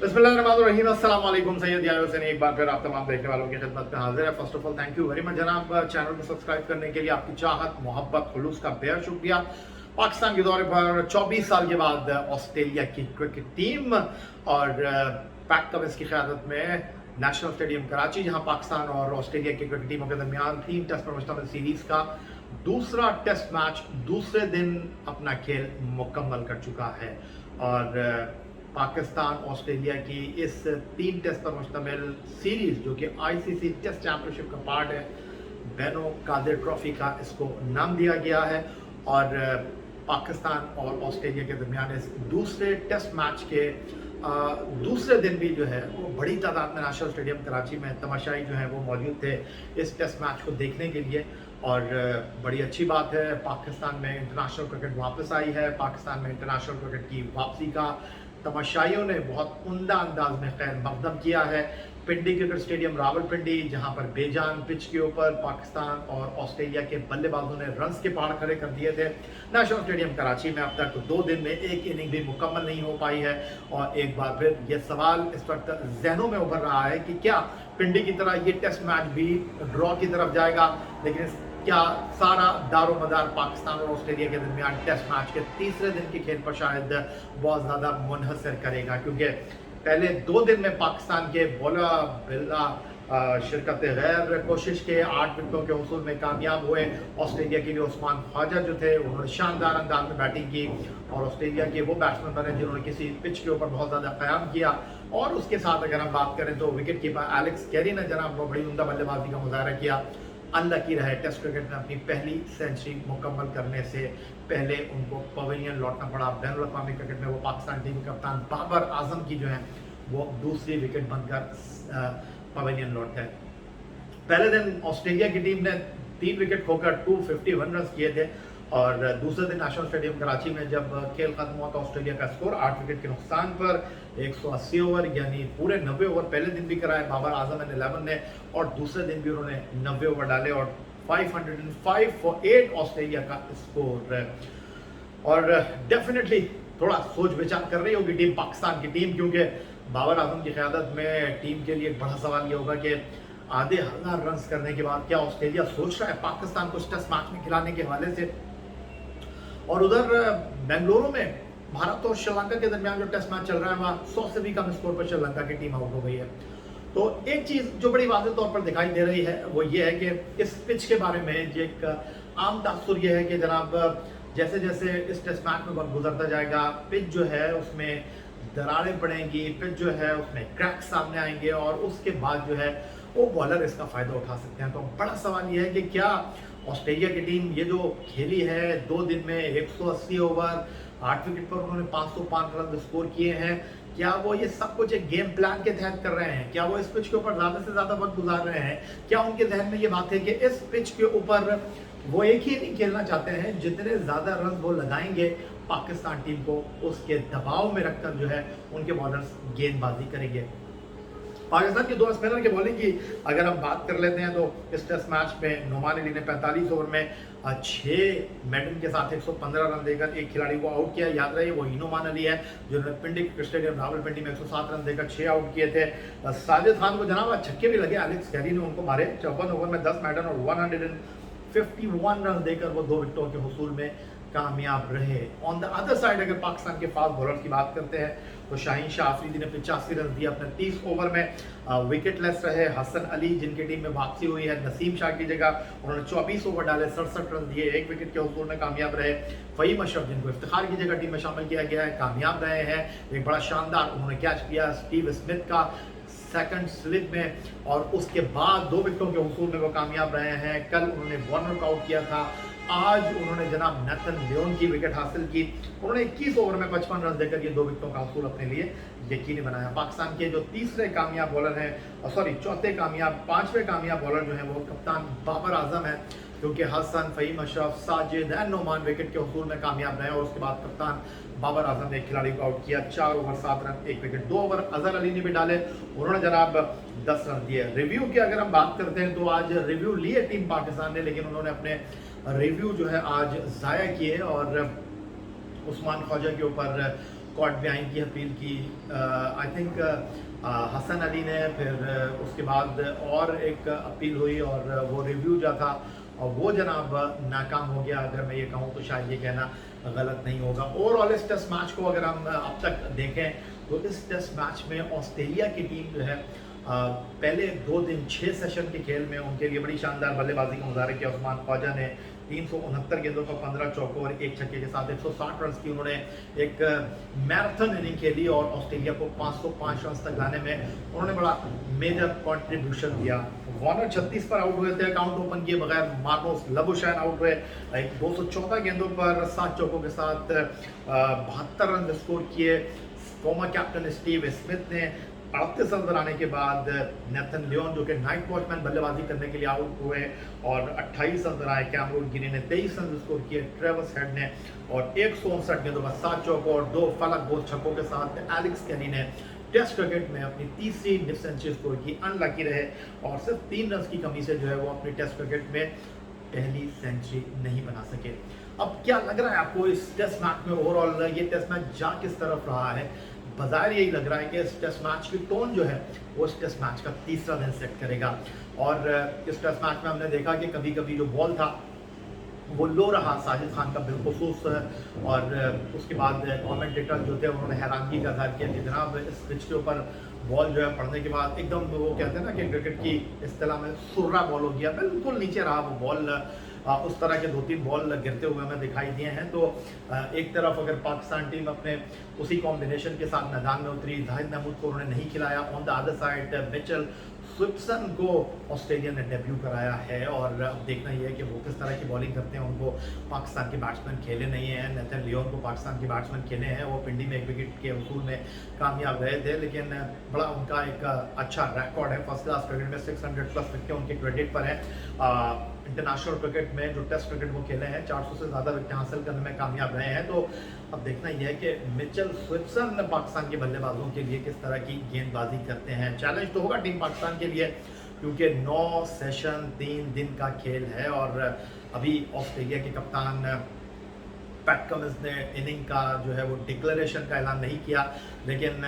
बिस्मिल्लाहिर्रहमानिर्रहीम अस्सलाम वालेकुम। सैयद यार हुसैन एक बार फिर आप तमाम देखने वालों की खिदमत में हाजिर है। First of all thank you very much जनाब, चैनल को सब्सक्राइब करने के लिए आपकी चाहत मोहब्बत खुलूस का बेहद शुक्रिया। पाकिस्तान के दौरे पर 24 साल के बाद ऑस्ट्रेलिया की क्रिकेट टीम और पैट कमिंस की क़यादत में नेशनल स्टेडियम कराची, जहां पाकिस्तान और ऑस्ट्रेलिया की क्रिकेट टीमों के दरमियान 3 टेस्ट पर मुश्तमिल सीरीज का दूसरा टेस्ट मैच दूसरे दिन अपना खेल मुकम्मल कर चुका है। और पाकिस्तान ऑस्ट्रेलिया की इस 3 टेस्ट पर मुश्तमिल सीरीज, जो कि आईसीसी टेस्ट चैंपियनशिप का पार्ट है, बेनो कादिर ट्रॉफी का इसको नाम दिया गया है। और पाकिस्तान और ऑस्ट्रेलिया के दरमियान इस दूसरे टेस्ट मैच के दूसरे दिन भी जो है वो बड़ी तादाद में नेशनल स्टेडियम कराची में तमाशाई जो है वो मौजूद थे इस टेस्ट मैच को देखने के लिए। और बड़ी अच्छी बात है, पाकिस्तान में इंटरनेशनल क्रिकेट वापस आई है। पाकिस्तान में इंटरनेशनल क्रिकेट की वापसी का तमाशाइयों ने बहुत उम्दा अंदाज में खैर मकदम किया है। पिंडी क्रिकेट स्टेडियम रावलपिंडी, जहां पर बेजान पिच के ऊपर पाकिस्तान और ऑस्ट्रेलिया के बल्लेबाजों ने रन्स के पहाड़ खड़े कर दिए थे। नेशनल स्टेडियम कराची में अब तक 2 दिन में एक इनिंग भी मुकम्मल नहीं हो पाई है। और एक बार फिर यह सवाल इस वक्त जहनों में उभर रहा है कि क्या पिंडी की तरह ये टेस्ट मैच भी ड्रॉ की तरफ जाएगा, लेकिन क्या सारा दारो मदार पाकिस्तान और ऑस्ट्रेलिया के दरमियान टेस्ट मैच के तीसरे दिन के खेल पर शायद बहुत ज़्यादा मुनहसर करेगा, क्योंकि पहले 2 दिन में पाकिस्तान के बोला बिल्ला शिरकत गैर कोशिश के 8 विकेटों के हसूल में कामयाब हुए। ऑस्ट्रेलिया के लिए उस्मान ख्वाजा जो थे उन्होंने शानदार अंदाज में बैटिंग की, और ऑस्ट्रेलिया के वो बैट्समैन बने जिन्होंने किसी पिच के ऊपर बहुत ज़्यादा क़याम किया। और उसके साथ अगर हम बात करें तो विकेट कीपर एलेक्स कैरी ने जनाब वो बड़ी उम्दा बल्लेबाजी का मुजाहरा किया। अल्लाह की रहे टेस्ट क्रिकेट में अपनी पहली सेंचुरी मुकम्मल करने से पहले उनको पवेलियन लौटना पड़ा। बैनुल अक़वामी क्रिकेट में वो पाकिस्तान टीम के कप्तान बाबर आजम की जो है वो दूसरी विकेट बनकर पवेलियन लौट गए। पहले दिन ऑस्ट्रेलिया की टीम ने 3 विकेट खोकर 251 रन किए थे, और दूसरे दिन नेशनल स्टेडियम कराची में जब खेल खत्म हुआ तो ऑस्ट्रेलिया का स्कोर 8 विकेट के नुकसान पर 180 ओवर यानी पूरे 90 ओवर पहले दिन भी कराए बाबर आजम एंड 11 ने, और दूसरे दिन भी उन्होंने 90 ओवर डाले और 505 फॉर 8 ऑस्ट्रेलिया का स्कोर। और डेफिनेटली थोड़ा सोच विचार कर रही होगी टीम, पाकिस्तान की टीम, क्योंकि बाबर आजम की क़यादत में टीम के लिए एक बड़ा सवाल ये होगा कि आधे हजार रन करने के बाद क्या ऑस्ट्रेलिया सोच रहा है पाकिस्तान को टेस्ट मैच में खिलाने के हवाले से। और उधर बेंगलुरु में भारत और श्रीलंका के दरमियान जो टेस्ट मैच चल रहा है वहाँ 100 से भी कम स्कोर पर श्रीलंका की टीम आउट हो गई है। तो एक चीज़ जो बड़ी वाज़ेह तौर पर दिखाई दे रही है वो ये है कि इस पिच के बारे में एक आम तासुर ये है कि जनाब जैसे जैसे इस टेस्ट मैच में वक्त गुजरता जाएगा पिच जो है उसमें दरारें पड़ेंगी, पिच जो है उसमें क्रैक्स सामने आएंगे, और उसके बाद जो है वो बॉलर इसका फ़ायदा उठा सकते हैं। तो बड़ा सवाल ये है कि क्या ऑस्ट्रेलिया की टीम ये जो खेली है 2 दिन में 180 ओवर 8 विकेट पर उन्होंने 505 रन स्कोर किए हैं, क्या वो ये सब कुछ एक गेम प्लान के तहत कर रहे हैं? क्या वो इस पिच के ऊपर ज़्यादा से ज़्यादा वक्त गुजार रहे हैं? क्या उनके जहन में ये बात है कि इस पिच के ऊपर वो एक ही नहीं खेलना चाहते हैं, जितने ज़्यादा रन वो लगाएंगे पाकिस्तान टीम को उसके दबाव में रखकर जो है उनके बॉलर्स गेंदबाजी करेंगे। पाकिस्तान के 2 स्पिनर के बॉलिंग की अगर हम बात कर लेते हैं तो इस टेस्ट मैच में नुमान अली ने 45 ओवर में 6 मेडन के साथ 115 रन देकर एक खिलाड़ी को आउट किया। याद रहे वो ही नुमान अली है जिन्होंने पिंडी क्रिकेट स्टेडियम रावलपिंडी में 107 रन देकर 6 आउट किए थे। साजिद खान को जनाब छक्के भी लगे, एलेक्स कैरी ने उनको मारे। 54 ओवर में 10 मेडन और 151 रन देकर वो 2 विकेटों के हुसूल में कामयाब रहे। ऑन द अदर साइड अगर पाकिस्तान के फास्ट बॉलर की बात करते हैं तो शाहीन शाह अफरीदी ने 85 रन दिए अपने 30 ओवर में। विकेटलेस रहे हसन अली जिनकी टीम में वापसी हुई है नसीम शाह की जगह, उन्होंने 24 ओवर डाले 67 रन दिए, 1 विकेट के हुसूल में कामयाब रहे। फ़हीम अशरफ जिनको इफ्तिखार की जगह टीम में शामिल किया गया है कामयाब रहे हैं, एक बड़ा शानदार उन्होंने कैच किया स्टीव स्मिथ का सेकंड स्लिप में, और उसके बाद 2 विकेटों के हुसूल में वो कामयाब रहे हैं। कल उन्होंने वार्नर को आउट किया था, आज उन्होंने जनाब नेथन लियोन की विकेट हासिल की। उन्होंने 21 ओवर में 55 रन देकर ये 2 विकेटों का हसूल अपने लिए यकीनी बनाया। पाकिस्तान के जो तीसरे कामयाब बॉलर हैं, चौथे कामयाब 5वें कामयाब बॉलर जो हैं वो कप्तान बाबर आजम है, क्योंकि हसन, फ़हीम अशरफ, साजिद एंड नोमान विकेट के हसूल में कामयाब रहे, और उसके बाद कप्तान बाबर आजम ने एक खिलाड़ी को आउट किया। 4 over 7 run 1 wicket. 2 over Azhar Ali ने भी डाले, उन्होंने जनाब 10 रन दिए। रिव्यू की अगर हम बात करते हैं तो आज रिव्यू लिए टीम पाकिस्तान ने, लेकिन उन्होंने अपने रिव्यू जो है आज ज़ाया किए और उस्मान ख्वाजा के ऊपर कॉट बिहाइंड की अपील की। आई थिंक हसन अली ने, फिर उसके बाद और एक अपील हुई और वो रिव्यू जो था और वो जनाब नाकाम हो गया। अगर मैं ये कहूँ तो शायद ये कहना गलत नहीं होगा। ओवरऑल इस टेस्ट मैच को अगर हम अब तक देखें तो इस टेस्ट मैच में ऑस्ट्रेलिया की टीम जो है पहले 2 दिन 6 सेशन के खेल में उनके लिए बड़ी शानदार बल्लेबाजी का मुजाहरा किया। उस्मान ख्वाजा ने 369 गेंदों पर 15 चौकों और 1 छक्के के साथ 160 रन की उन्होंने एक मैराथन इनिंग खेली और ऑस्ट्रेलिया को 505 रन तक लाने में उन्होंने बड़ा मेजर कंट्रीब्यूशन दिया। वार्नर 36 पर आउट हुए थे, अकाउंट ओपन किए बगैर। मार्नोस लबुशैन आउट हुए 214 गेंदों पर 7 चौकों के साथ 72 रन स्कोर किए। फॉर्मर कैप्टन स्टीव स्मिथ ने 38 रन बनाने के बाद नेथन लियोन जो कि नाइट वॉचमैन बल्लेबाजी करने के लिए आउट हुए और 28 रन बनाए। कैमरून गिनी ने 23 रन स्कोर किए। ट्रेविस हेड ने और 159 गेंदों पर 7 चौकों और 2 फलक बोल छक्कों के साथ एलेक्स केनी ने टेस्ट क्रिकेट में अपनी तीसरी सेंचुरी स्कोर की। अनलकी रहे और सिर्फ 3 रन की कमी से जो है वो अपनी टेस्ट क्रिकेट में पहली सेंचुरी नहीं बना सके। अब क्या लग रहा है आपको इस टेस्ट मैच में? ओवरऑल ये टेस्ट मैच जा किस तरफ रहा है? बाजार यही लग रहा है कि इस टेस्ट मैच की टोन जो है वो इस टेस्ट मैच का तीसरा दिन सेट करेगा। और इस टेस्ट मैच में हमने देखा कि कभी कभी जो बॉल था वो लो रहा साजिद खान का बिलखुसूस, और उसके बाद कमेंटेटर जो थे उन्होंने हैरानगी का इजहार किया कि जनाब इस पिच के ऊपर बॉल जो है पड़ने के बाद एकदम वो कहते हैं ना कि क्रिकेट की इस्तिलाह में सुर्रा बॉल हो गया, बिल्कुल नीचे रहा वो बॉल। उस तरह के 2-3 बॉल गिरते हुए हमें दिखाई दिए हैं। तो एक तरफ अगर पाकिस्तान टीम अपने उसी कॉम्बिनेशन के साथ मैदान में उतरी, जाहिद महमूद को उन्होंने नहीं खिलाया। On the other side Mitchell Swepson को ऑस्ट्रेलिया ने डेब्यू कराया है और अब देखना यह है कि वो किस तरह की बॉलिंग करते हैं। उनको पाकिस्तान के बैट्समैन खेले नहीं हैं। नेथन लियोन को पाकिस्तान के बैट्समैन खेले हैं, वो पिंडी में 1 विकेट के वसूल में कामयाब रहे थे, लेकिन बड़ा उनका एक अच्छा रिकॉर्ड है। फर्स्ट क्लास क्रिकेट में 600+ विकेटें उनके क्रेडिट पर हैं। इंटरनेशनल क्रिकेट में जो टेस्ट क्रिकेट वो खेले हैं 400 से ज़्यादा विकेट हासिल करने में कामयाब रहे हैं। तो अब देखना यह है कि मिचेल स्विप्सन पाकिस्तान के बल्लेबाजों के लिए किस तरह की गेंदबाजी करते हैं। चैलेंज तो होगा टीम पाकिस्तान के लिए, क्योंकि 9 सेशन 3 दिन का खेल है और अभी ऑस्ट्रेलिया के कप्तान पैट कमिंस ने इनिंग का जो है वो डिक्लेरेशन का ऐलान नहीं किया, लेकिन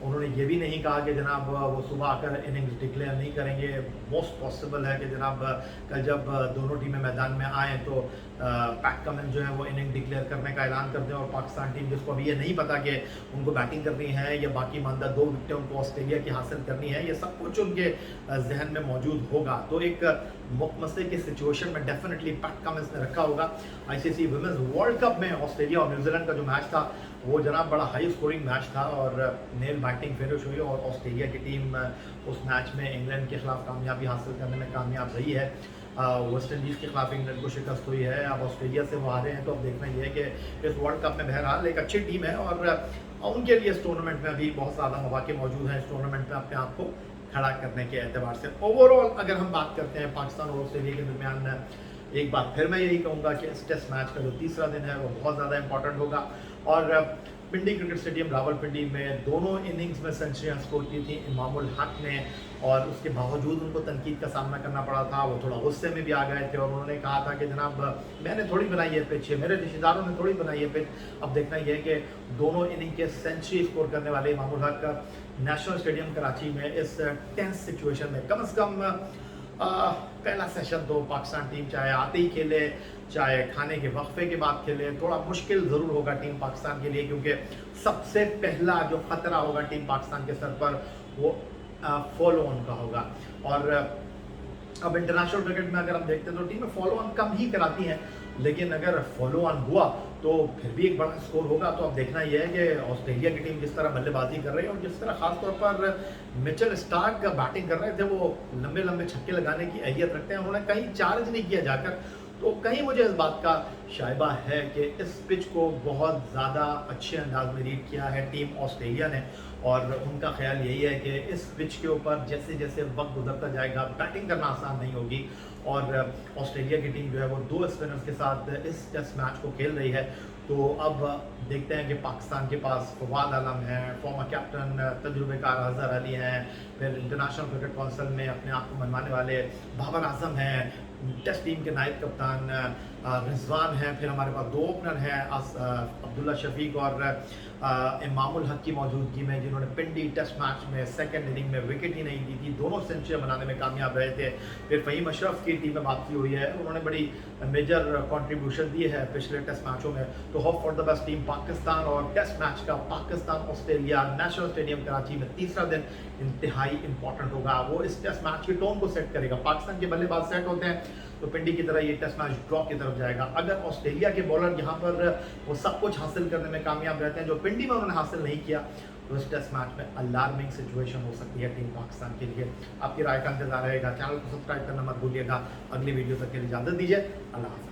उन्होंने ये भी नहीं कहा कि जनाब वो सुबह आकर इनिंग्स डिक्लेयर नहीं करेंगे। मोस्ट पॉसिबल है कि जनाब कल जब दोनों टीमें मैदान में आएँ तो पैट कमिंस जो है वो इनिंग डिक्लेयर करने का ऐलान कर दें और पाकिस्तान टीम जिसको अभी ये नहीं पता कि उनको बैटिंग करनी है या बाकी मानदा 2 विकेटें उनको ऑस्ट्रेलिया की हासिल करनी है, ये सब कुछ उनके जहन में मौजूद होगा। तो एक मुकमसे की सिचुएशन में डेफिनेटली पैट कमिंस ने रखा होगा। ICC वुमेन्स वर्ल्ड कप में ऑस्ट्रेलिया और न्यूजीलैंड का जो मैच था वो जनाब बड़ा हाई स्कोरिंग मैच था और नेल बैटिंग फिनिश हुई और ऑस्ट्रेलिया की टीम उस मैच में इंग्लैंड के खिलाफ कामयाबी हासिल करने में कामयाब रही है। वेस्ट इंडीज़ के खिलाफ इंग्लैंड को शिकस्त हुई है, अब ऑस्ट्रेलिया से वो हारे हैं। तो अब देखना ये है कि इस वर्ल्ड कप में बहरहाल एक अच्छी टीम है और उनके लिए इस टूर्नामेंट में अभी बहुत ज़्यादा मौके मौजूद हैं इस टूर्नामेंट में अपने आप को खड़ा करने के एतबार से। ओवरऑल अगर हम बात करते हैं पाकिस्तान और ऑस्ट्रेलिया के दरमियान, एक बार फिर मैं यही कहूँगा कि इस टेस्ट मैच का जो तीसरा दिन है वो बहुत ज़्यादा इंपॉर्टेंट होगा। और पिंडी क्रिकेट स्टेडियम रावलपिंडी में दोनों इनिंग्स में सेंचुरियां स्कोर की थी इमामुल हक ने, और उसके बावजूद उनको तनकीद का सामना करना पड़ा था। वो थोड़ा गुस्से में भी आ गए थे और उन्होंने कहा था कि जनाब मैंने थोड़ी बनाई है पिच, मेरे रिश्तेदारों ने थोड़ी बनाई है पिच। अब देखना यह है कि दोनों इनिंग के सेंचुरी स्कोर करने वाले इमामुल हक नेशनल स्टेडियम कराची में इस टेंस सिचुएशन में कम से कम पहला सेशन तो पाकिस्तान टीम चाहे आते ही खेले चाहे खाने के वक्फे के बाद खेले, थोड़ा मुश्किल ज़रूर होगा टीम पाकिस्तान के लिए, क्योंकि सबसे पहला जो ख़तरा होगा टीम पाकिस्तान के सर पर वो फॉलो ऑन का होगा। और अब इंटरनेशनल क्रिकेट में अगर हम देखते हैं तो टीमें फॉलो ऑन कम ही कराती हैं, लेकिन अगर फॉलो ऑन हुआ तो फिर भी एक बड़ा स्कोर होगा। तो अब देखना यह है कि ऑस्ट्रेलिया की टीम जिस तरह बल्लेबाजी कर रही है और जिस तरह खासतौर पर मिचेल स्टार्क बैटिंग कर रहे थे, वो लंबे लंबे छक्के लगाने की अहलियत रखते हैं। उन्होंने कहीं चार्ज नहीं किया जाकर, तो कहीं मुझे इस बात का शायबा है कि इस पिच को बहुत ज़्यादा अच्छे अंदाज में रीड किया है टीम ऑस्ट्रेलिया ने, और उनका ख्याल यही है कि इस पिच के ऊपर जैसे जैसे वक्त गुजरता जाएगा बैटिंग करना आसान नहीं होगी। और ऑस्ट्रेलिया की टीम जो है वो 2 स्पिनर्स के साथ इस टेस्ट मैच को खेल रही है, तो अब देखते हैं कि पाकिस्तान के पास फवाद आलम है, फॉर्मर कैप्टन तजुर्बेकार अजहर अली हैं, फिर इंटरनेशनल क्रिकेट काउंसिल में अपने आप को मनवाने वाले बाबर आजम हैं, टेस्ट टीम के नायब कप्तान रिजवान हैं, फिर हमारे पास दो ओपनर हैं अब्दुल्ला शफीक और इमामुल हक की मौजूदगी में, जिन्होंने पिंडी टेस्ट मैच में सेकंड इनिंग में विकेट ही नहीं दी थी, दोनों सेंचुरी बनाने में कामयाब रहे थे। फिर फ़हीम अशरफ की टीम में वापसी हुई है, उन्होंने बड़ी मेजर कंट्रीब्यूशन दी है पिछले टेस्ट मैचों में। तो hope for the best team Pakistan. और टेस्ट मैच का Pakistan Australia national stadium Karachi में तीसरा दिन इंतहाई इंपॉर्टेंट होगा। वो इस टेस्ट मैच के टोन को सेट करेगा। पाकिस्तान के बल्लेबाज सेट होते हैं तो पिंडी की तरह ये टेस्ट मैच ड्रॉ की तरफ जाएगा। अगर ऑस्ट्रेलिया के बॉलर यहाँ पर वो सब कुछ हासिल करने में कामयाब रहते हैं जो पिंडी में उन्होंने हासिल नहीं किया, तो इस टेस्ट मैच में अलार्मिंग सिचुएशन हो सकती है टीम पाकिस्तान के लिए। आपकी राय का इंतजार रहेगा। चैनल को सब्सक्राइब करना मत भूलिएगा। अगली वीडियो तक के लिए इजाजत दीजिए। अल्लाह हाफ़िज़।